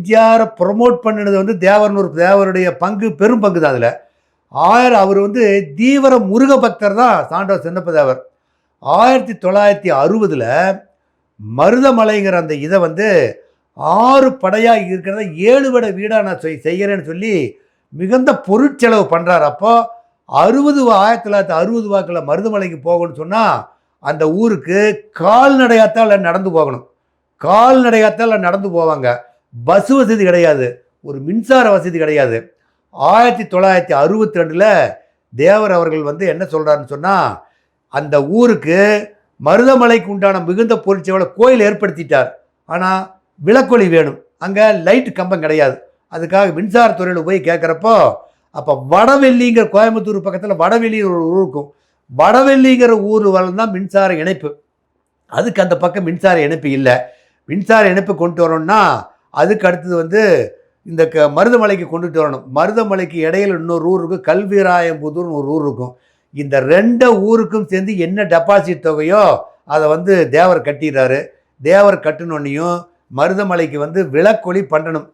எம்ஜிஆரை ப்ரொமோட் பண்ணினது வந்து தேவருடைய பங்கு, பெரும் பங்கு தான் அதில். அவர் வந்து தீவிர முருக பக்தர் தான் சாண்டோ சின்னப்ப தேவர். 1960 மருதமலைங்கிற அந்த இதை வந்து 6 படையாக இருக்கிறத 7 படை வீடாக நான் செய்கிறேன்னு சொல்லி மிகுந்த பொருட்செலவு பண்ணுறார். அப்போ 1960 வாக்கில் மருதமலைக்கு போகணும்னு சொன்னால் அந்த ஊருக்கு கால்நடையாத்தால் நடந்து போகணும். கால்நடையாத்தால் நடந்து போவாங்க. பஸ் வசதி கிடையாது, ஒரு மின்சார வசதி கிடையாது. 1962 தேவர் அவர்கள் வந்து என்ன சொல்கிறாருன்னு சொன்னால், அந்த ஊருக்கு மருதமலைக்கு உண்டான மிகுந்த பொருட்செலவு கோயில் ஏற்படுத்திட்டார். ஆனால் விளக்கொளி வேணும், அங்கே லைட் கம்பம் கிடையாது. அதுக்காக மின்சாரத்துறையில் போய் கேட்குறப்போ, அப்போ வடவெள்ளிங்கிற கோயம்புத்தூர் பக்கத்தில் வடவெள்ளி ஒரு ஊர் இருக்கும். வடவெள்ளிங்கிற ஊர் தான் மின்சார இணைப்பு. அதுக்கு அந்த பக்கம் மின்சார இணைப்பு இல்லை. மின்சார இணைப்பு கொண்டு வரணும்னா அதுக்கு அடுத்தது வந்து இந்த மருதமலைக்கு கொண்டுட்டு வரணும். மருதமலைக்கு இடையில இன்னொரு ஊர் இருக்கும், கல்விராயம்புதூர்னு ஒரு ஊர் இருக்கும். இந்த 2 ஊருக்கும் சேர்ந்து என்ன டெபாசிட் தொகையோ அதை வந்து தேவர் கட்டிடுறாரு. தேவர் கட்டினோன்னையும் மருதமலைக்கு வந்து விளக்கொளி பண்ணணும்.